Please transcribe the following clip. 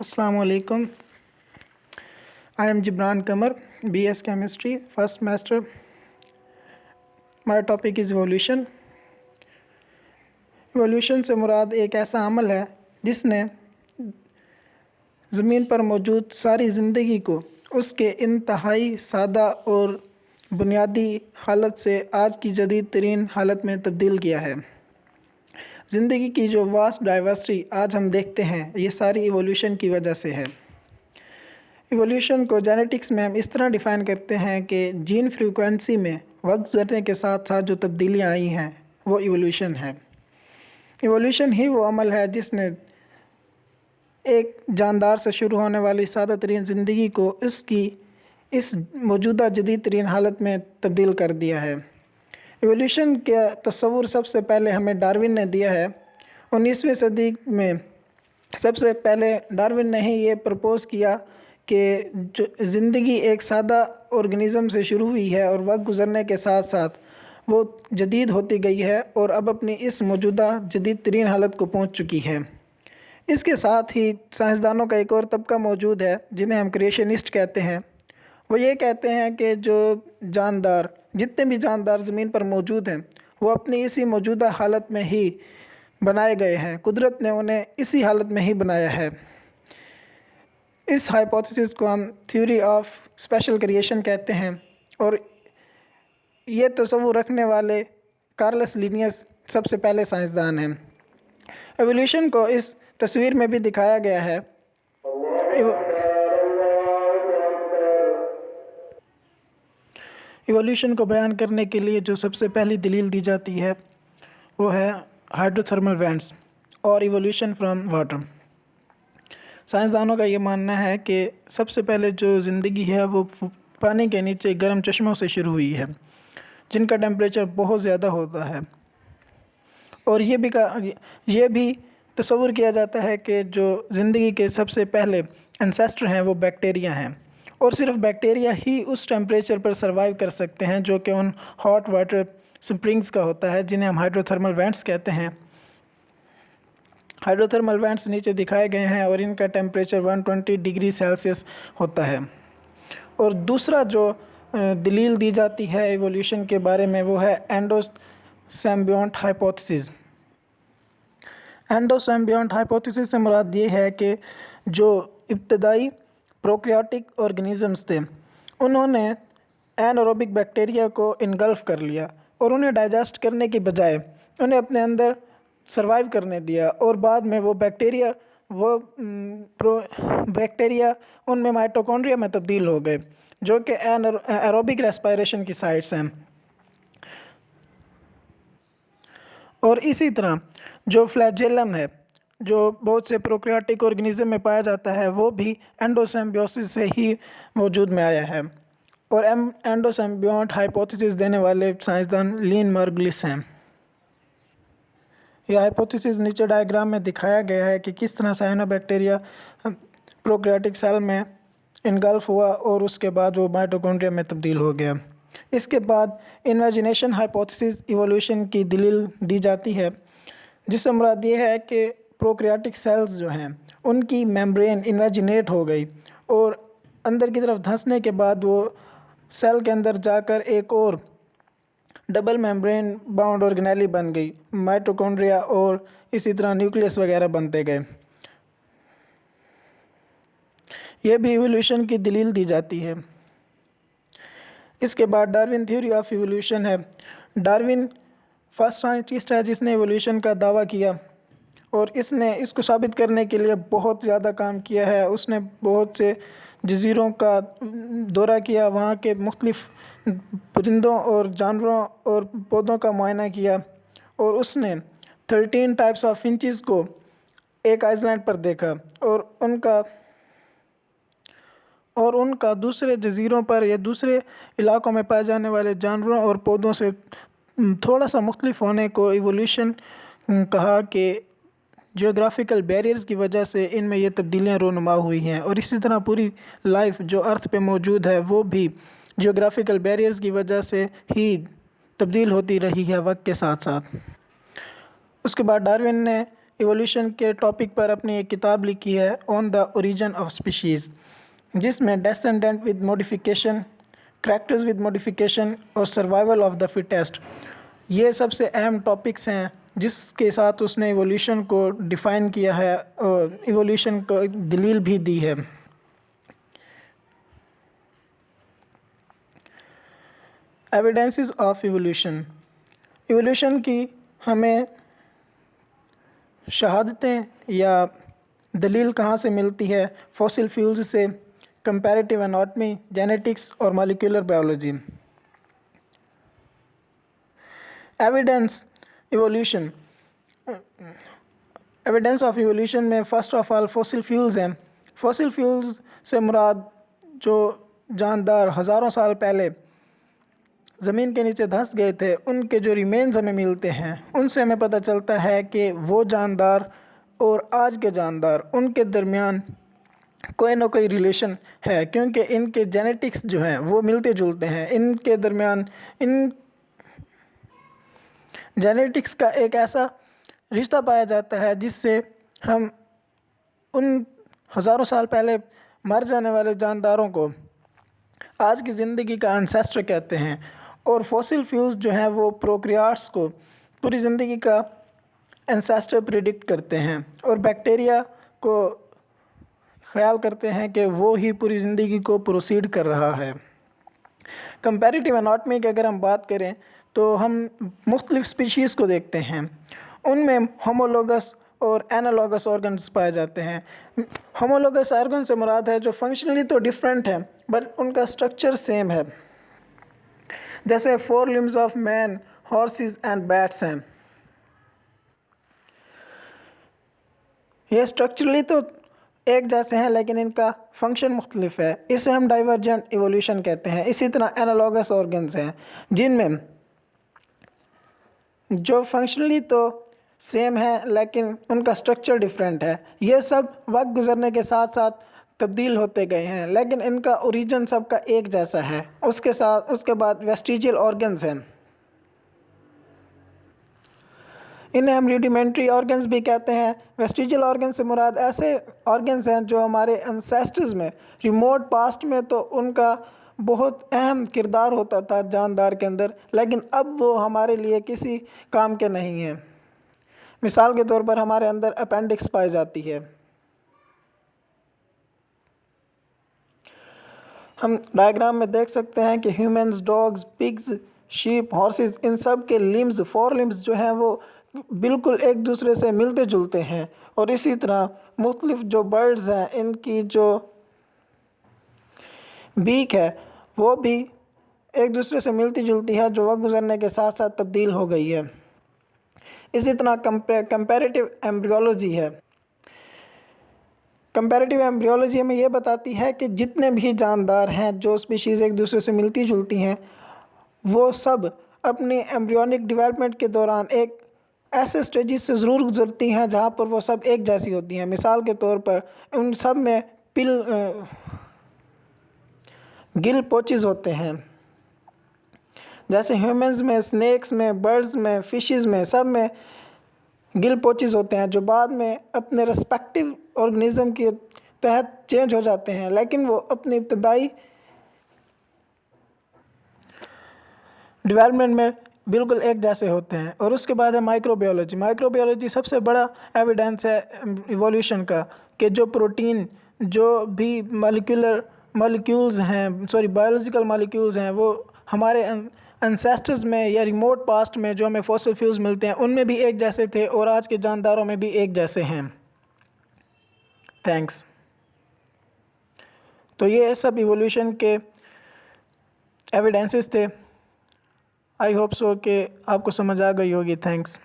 Assalamu alaikum. I am Gibran Kamar, BS Chemistry, first semester. My topic is evolution. Evolution से मुराद एक ऐसा अमल है जिसने ज़मीन पर मौजूद सारी ज़िंदगी को उसके इंतहाई सादा और बुनियादी हालत से आज की जदीद तरीन हालत में तब्दील किया है। ज़िंदगी की जो वास्ट डाइवर्सिटी आज हम देखते हैं, ये सारी इवोल्यूशन की वजह से है। इवोल्यूशन को जेनेटिक्स में हम इस तरह डिफ़ाइन करते हैं कि जीन फ्रीक्वेंसी में वक्त गुज़रने के साथ साथ जो तब्दीलियाँ आई हैं वो इवोल्यूशन है। इवोल्यूशन ही वो अमल है जिसने एक जानदार से शुरू होने वाली सादा तरीन ज़िंदगी को इसकी इस मौजूदा जदीद तरीन हालत में तब्दील कर दिया है। इवोल्यूशन का तस्वुर सबसे पहले हमें डार्विन ने दिया है। 19वीं सदी में सबसे पहले डार्विन ने ही ये प्रपोज़ किया कि जो ज़िंदगी एक सादा ऑर्गेनिज़म से शुरू हुई है और वक्त गुज़रने के साथ साथ वो जदीद होती गई है और अब अपनी इस मौजूदा जदीद तरीन हालत को पहुंच चुकी है। इसके साथ ही साइंसदानों का एक और तबका मौजूद है जिन्हें हम क्रिएशनिस्ट कहते हैं। वो ये कहते हैं कि जो जानदार जितने भी जानदार ज़मीन पर मौजूद हैं वो अपनी इसी मौजूदा हालत में ही बनाए गए हैं। कुदरत ने उन्हें इसी हालत में ही बनाया है। इस हाइपोथेसिस को हम थ्योरी ऑफ स्पेशल क्रिएशन कहते हैं और ये तस्वुर रखने वाले कार्लस लिनियस सबसे पहले साइंसदान हैं। एवोल्यूशन को इस तस्वीर में भी दिखाया गया है। इवोल्यूशन को बयान करने के लिए जो सबसे पहली दलील दी जाती है वो है हाइड्रोथर्मल वेंट्स और इवोल्यूशन फ्रॉम वाटर। साइंसदानों का ये मानना है कि सबसे पहले जो ज़िंदगी है वो पानी के नीचे गर्म चश्मों से शुरू हुई है जिनका टेम्परेचर बहुत ज़्यादा होता है। और ये भी तस्वुर किया जाता है कि जो ज़िंदगी के सबसे पहले एंसेस्टर हैं वो बैक्टीरिया हैं और सिर्फ बैक्टीरिया ही उस टेम्परेचर पर सर्वाइव कर सकते हैं जो कि उन हॉट वाटर स्प्रिंग्स का होता है जिन्हें हम हाइड्रोथर्मल वेंट्स कहते हैं। हाइड्रोथर्मल वेंट्स नीचे दिखाए गए हैं और इनका टेम्परेचर 120 डिग्री सेल्सियस होता है। और दूसरा जो दलील दी जाती है एवोल्यूशन के बारे में वो है एंडोसिम्बियोंट हाइपोथेसिस। एंडोसिम्बियोंट हाइपोथेसिस से मुराद ये है कि जो इब्तदाई प्रोकैरियोटिक ऑर्गेनिजम्स थे उन्होंने एनारोबिक बैक्टीरिया को इनगल्फ कर लिया और उन्हें डाइजेस्ट करने की बजाय उन्हें अपने अंदर सर्वाइव करने दिया और बाद में वो बैक्टीरिया उनमें माइटोकॉन्ड्रिया में तब्दील हो गए जो कि एरोबिक रेस्पिरेशन की साइट्स हैं। और इसी तरह जो फ्लैजेलम है जो बहुत से प्रोकैरियोटिक ऑर्गेनिज्म में पाया जाता है वो भी एंडोसिम्बियोसिस से ही वजूद में आया है। और एंडोसिम्बियोंट हाइपोथेसिस देने वाले साइंसदान लीन मार्गुलिस हैं। यह हाइपोथेसिस नीचे डायग्राम में दिखाया गया है कि किस तरह साइनोबैक्टीरिया प्रोकैरियोटिक सेल में इनगल्फ हुआ और उसके बाद वो माइटोकॉन्ड्रिया में तब्दील हो गया। इसके बाद इन्वेजिनेशन हाइपोथेसिस इवोल्यूशन की दलील दी जाती है जिससे मुराद ये है कि प्रोकैरियोटिक सेल्स जो हैं उनकी मेम्ब्रेन इन्वेजिनेट हो गई और अंदर की तरफ धंसने के बाद वो सेल के अंदर जाकर एक और डबल मेम्ब्रेन बाउंड ऑर्गेनेली बन गई, माइटोकॉन्ड्रिया और इसी तरह न्यूक्लियस वगैरह बनते गए। यह भी इवोल्यूशन की दलील दी जाती है। इसके बाद डार्विन थ्योरी ऑफ इवोल्यूशन है। डार्विन फर्स्ट साइंटिस्ट है जिसने इवोल्यूशन का दावा किया और इसने इसको साबित करने के लिए बहुत ज़्यादा काम किया है। उसने बहुत से जज़ीरों का दौरा किया, वहाँ के मुख्तलिफ़ परिंदों और जानवरों और पौधों का मुआयना किया और उसने 13 टाइप्स ऑफ फिंचेस को एक आइसलैंड पर देखा और उनका दूसरे जज़ीरों पर या दूसरे इलाकों में पाए जाने वाले जानवरों और पौधों से थोड़ा सा मुख्तलिफ होने को इवोल्यूशन कहा कि जियोग्राफिकल बैरियर्स की वजह से इनमें ये तब्दीलियाँ रोनुमा हुई हैं। और इसी तरह पूरी लाइफ जो अर्थ पे मौजूद है वो भी जियोग्राफिकल बैरियर्स की वजह से ही तब्दील होती रही है वक्त के साथ साथ। उसके बाद डार्विन ने इवोल्यूशन के टॉपिक पर अपनी एक किताब लिखी है on the origin of species, जिसमें descendant with modification, characters with modification और सर्वाइवल ऑफ द फिटेस्ट, ये सबसे अहम टॉपिक्स हैं जिसके साथ उसने इवोल्यूशन को डिफ़ाइन किया है और इवोल्यूशन को एक दलील भी दी है। Evidences of evolution. इवोल्यूशन की हमें शहादतें या दलील कहाँ से मिलती है? फॉसिल फ्यूल्स से, कंपैरेटिव एनाटॉमी, जेनेटिक्स और molecular biology. Evidence evolution, evidence of evolution में first of all fossil fuels हैं। फॉसिल फ्यूल्स से मुराद जो जानदार हज़ारों साल पहले ज़मीन के नीचे धंस गए थे, उनके जो रिमेन्स हमें मिलते हैं, उनसे हमें पता चलता है कि वो जानदार और आज के जानदार, उनके दरमियान कोई ना कोई रिलेशन है, क्योंकि इनके जेनेटिक्स जो हैं वो मिलते जुलते हैं। इनके दरमियान इन जेनेटिक्स का एक ऐसा रिश्ता पाया जाता है जिससे हम उन हज़ारों साल पहले मर जाने वाले जानदारों को आज की ज़िंदगी का एंसेस्टर कहते हैं। और फॉसिल फ्यूल्स जो हैं वो प्रोक्रियाट्स को पूरी ज़िंदगी का एंसेस्टर प्रिडिक्ट करते हैं और बैक्टीरिया को ख्याल करते हैं कि वो ही पूरी ज़िंदगी को प्रोसीड कर रहा है। कंपैरेटिव एनाटॉमी की अगर हम बात करें तो हम मुख्तलिफ़ स्पीशीज़ को देखते हैं, उनमें होमोलोगस और एनालॉगस ऑर्गन्स पाए जाते हैं। होमोलोगस ऑर्गन से मुराद है जो फंक्शनली तो डिफरेंट है बट उनका स्ट्रक्चर सेम है, जैसे 4 limbs of man, horses and bats हैं। ये स्ट्रक्चरली तो एक जैसे हैं लेकिन इनका फंक्शन मुख्तलिफ है, इसे हम डाइवर्जेंट इवोल्यूशन कहते हैं। इसी तरह एनालॉगस ऑर्गन्स हैं जिनमें जो फंक्शनली तो सेम है लेकिन उनका स्ट्रक्चर डिफरेंट है। ये सब वक्त गुजरने के साथ साथ तब्दील होते गए हैं लेकिन इनका ओरिजिन सबका एक जैसा है। उसके बाद वेस्टिजियल ऑर्गन्स हैं, इन्हें हम रूडिमेंट्री ऑर्गन्स भी कहते हैं। वेस्टिजियल ऑर्गन से मुराद ऐसे ऑर्गन्स हैं जो हमारे एंसेस्टर्स में रिमोट पास्ट में तो उनका बहुत अहम किरदार होता था जानदार के अंदर, लेकिन अब वो हमारे लिए किसी काम के नहीं हैं। मिसाल के तौर पर हमारे अंदर अपेंडिक्स पाई जाती है। हम डायग्राम में देख सकते हैं कि humans, dogs, pigs, sheep, horses, इन सब के लिम्स, 4 लिम्स जो हैं वो बिल्कुल एक दूसरे से मिलते जुलते हैं। और इसी तरह मुख्तलिफ जो बर्ड्स हैं इनकी जो बीक है वो भी एक दूसरे से मिलती जुलती है, जो वक्त गुजरने के साथ साथ तब्दील हो गई है। इसी तरह कंपैरेटिव एम्ब्रियोलॉजी है। कंपैरेटिव एम्ब्रियोलॉजी हमें ये बताती है कि जितने भी जानदार हैं, जो स्पीशीज़ एक दूसरे से मिलती जुलती हैं, वो सब अपनी एम्ब्रियोनिक डेवलपमेंट के दौरान एक ऐसे स्टेजेस से ज़रूर गुजरती हैं जहाँ पर वो सब एक जैसी होती हैं। मिसाल के तौर पर उन सब में गिल पोचेस होते हैं, जैसे ह्यूमंस में, स्नेक्स में, बर्ड्स में, फिशेस में, सब में गिल पोचेस होते हैं जो बाद में अपने रेस्पेक्टिव ऑर्गेनिज्म के तहत चेंज हो जाते हैं, लेकिन वो अपनी इब्तदाई डेवलपमेंट में बिल्कुल एक जैसे होते हैं। और उसके बाद है माइक्रोबायोलॉजी। माइक्रोबायोलॉजी सबसे बड़ा एविडेंस है इवोल्यूशन का कि जो प्रोटीन, जो भी बायोलॉजिकल मॉलिक्यूल्स हैं, वो हमारे एंसेस्टर्स में या रिमोट पास्ट में जो हमें फॉसिल फ्यूल्स मिलते हैं उनमें भी एक जैसे थे और आज के जानदारों में भी एक जैसे हैं। थैंक्स। तो ये सब इवोल्यूशन के एविडेंसेस थे। आई होप सो कि आपको समझ आ गई होगी। थैंक्स।